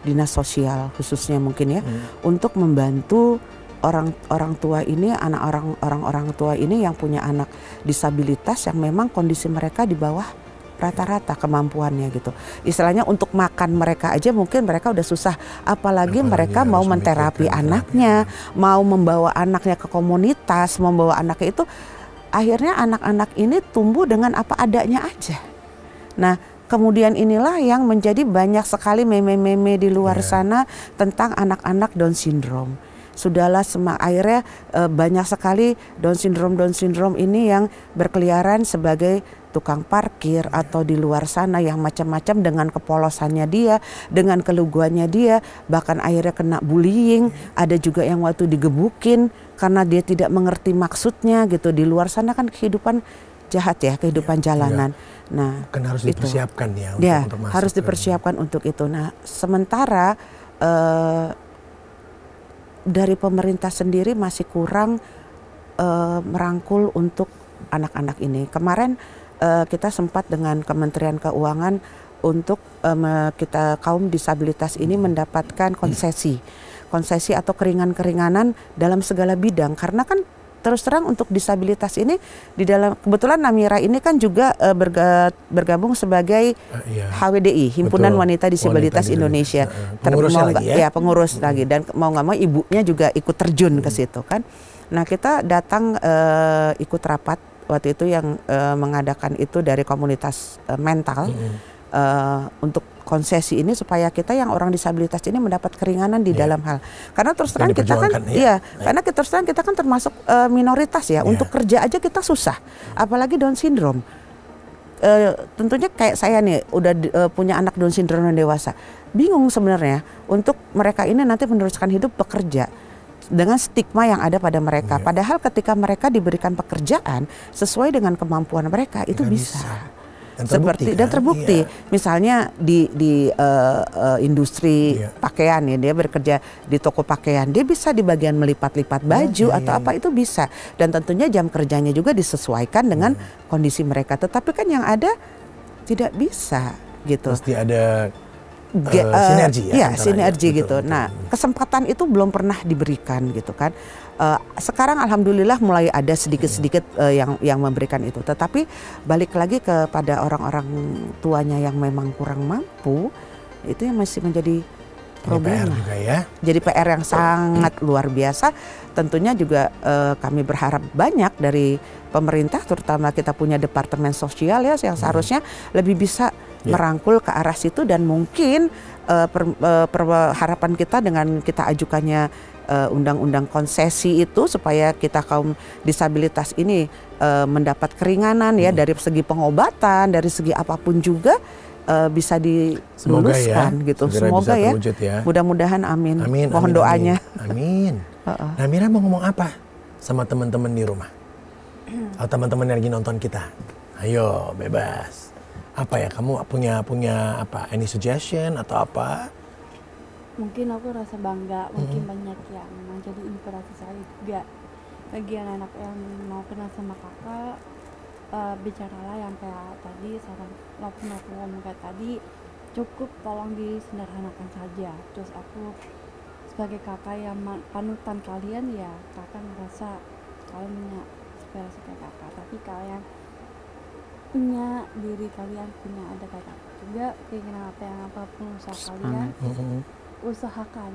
dinas sosial khususnya mungkin ya, untuk membantu orang tua ini, orang tua ini yang punya anak disabilitas yang memang kondisi mereka di bawah rata-rata kemampuannya gitu. Istilahnya untuk makan mereka aja mungkin mereka udah susah, apalagi mereka mau menterapi anaknya, mau membawa anaknya ke komunitas, membawa anaknya itu, akhirnya anak-anak ini tumbuh dengan apa adanya aja. Nah, kemudian inilah yang menjadi banyak sekali meme-meme di luar sana tentang anak-anak Down syndrome. Sudahlah akhirnya banyak sekali Down syndrome ini yang berkeliaran sebagai tukang parkir atau di luar sana yang macam-macam dengan kepolosannya dia, dengan keluguannya dia, bahkan akhirnya kena bullying. Ada juga yang waktu digebukin karena dia tidak mengerti maksudnya gitu. Di luar sana kan kehidupan jahat ya, kehidupan jalanan. Nah, kan harus dipersiapkan ya untuk masuk harus dipersiapkan untuk itu. Nah, sementara dari pemerintah sendiri masih kurang merangkul untuk anak-anak ini. Kemarin kita sempat dengan Kementerian Keuangan untuk kita kaum disabilitas ini mendapatkan konsesi atau keringanan-keringanan dalam segala bidang, karena kan terus terang untuk disabilitas ini di dalam, kebetulan Namira ini kan juga bergabung sebagai HWDI, Himpunan Wanita Disabilitas Indonesia. Pengurus lagi ya? Pengurus lagi, dan mau nggak mau ibunya juga ikut terjun ke situ kan. Nah, kita datang ikut rapat waktu itu yang mengadakan itu dari komunitas mental untuk konsesi ini supaya kita yang orang disabilitas ini mendapat keringanan di dalam hal, karena terus terang kita kan karena terus terang kita kan termasuk minoritas ya, untuk kerja aja kita susah, apalagi Down syndrome. Tentunya kayak saya nih udah punya anak Down syndrome yang dewasa, bingung sebenarnya untuk mereka ini nanti meneruskan hidup bekerja dengan stigma yang ada pada mereka. Padahal ketika mereka diberikan pekerjaan sesuai dengan kemampuan mereka itu bisa. Dan terbukti, misalnya di industri pakaian ya, dia bekerja di toko pakaian, dia bisa di bagian melipat-lipat baju atau apa itu bisa, dan tentunya jam kerjanya juga disesuaikan dengan kondisi mereka. Tetapi kan yang ada tidak bisa gitu. Mesti ada sinergi ya, sinergi gitu. Nah, kesempatan itu belum pernah diberikan gitu kan. Sekarang alhamdulillah mulai ada sedikit-sedikit yang memberikan itu. Tetapi balik lagi kepada orang-orang tuanya yang memang kurang mampu, itu yang masih menjadi problem. Jadi PR yang sangat luar biasa. Tentunya juga kami berharap banyak dari pemerintah, terutama kita punya departemen sosial ya, yang seharusnya lebih bisa merangkul ke arah situ, dan mungkin harapan kita dengan kita ajukannya undang-undang konsesi itu supaya kita kaum disabilitas ini mendapat keringanan ya dari segi pengobatan, dari segi apapun juga bisa diluluskan gitu. Semoga ya. Mudah-mudahan amin. Mohon doanya. Amin. Nah, Mira mau ngomong apa sama teman-teman di rumah? Atau teman-teman yang lagi nonton kita? Ayo, bebas. Apa ya, kamu punya apa? Any suggestion atau apa? Mungkin aku rasa bangga, mungkin banyak yang menjadi inspirasi saya juga. Bagi anak-anak yang mau kenal sama kakak, bicaralah yang kayak tadi, saran maupun aku ngomong kayak tadi, cukup tolong disederhanakan saja. Terus aku sebagai kakak yang panutan kalian, ya kakak ngerasa kalian punya inspirasi kayak kakak, tapi kalian punya diri kalian, punya ada kakak juga, keinginan apa yang apapun usaha kalian, usahakan.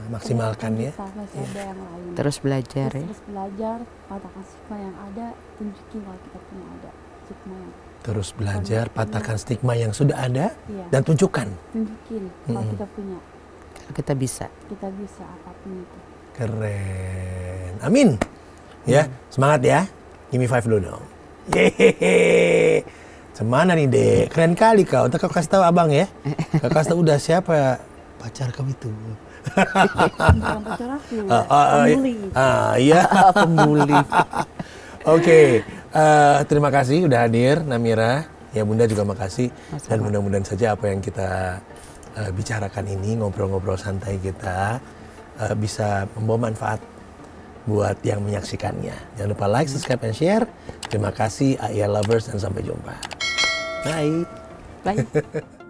Maksimalkan ya. Masih ada yang lain. Terus belajar ya. Terus belajar, patahkan stigma yang ada, tunjukin kalau kita punya ada stigma yang. Terus belajar, patahkan stigma yang sudah ada, dan tunjukkan. Tunjukin kalau kita punya. Kita bisa. Kita bisa apapun itu. Keren. Amin. Ya, semangat ya. Give me 5 dulu dong. Yehehe. Semana nih Dek, keren kali kau. Ntar kau kasih tahu abang ya. Kau kasih tahu udah siapa pacar kau itu. Bukan pacar aku, pembuli. Iya, pembuli. Oke, terima kasih udah hadir Namira. Ya Bunda juga makasih. Dan mudah-mudahan saja apa yang kita bicarakan ini, ngobrol-ngobrol santai kita bisa membawa manfaat buat yang menyaksikannya. Jangan lupa like, subscribe, and share. Terima kasih AIL Lovers dan sampai jumpa. Bye. Bye.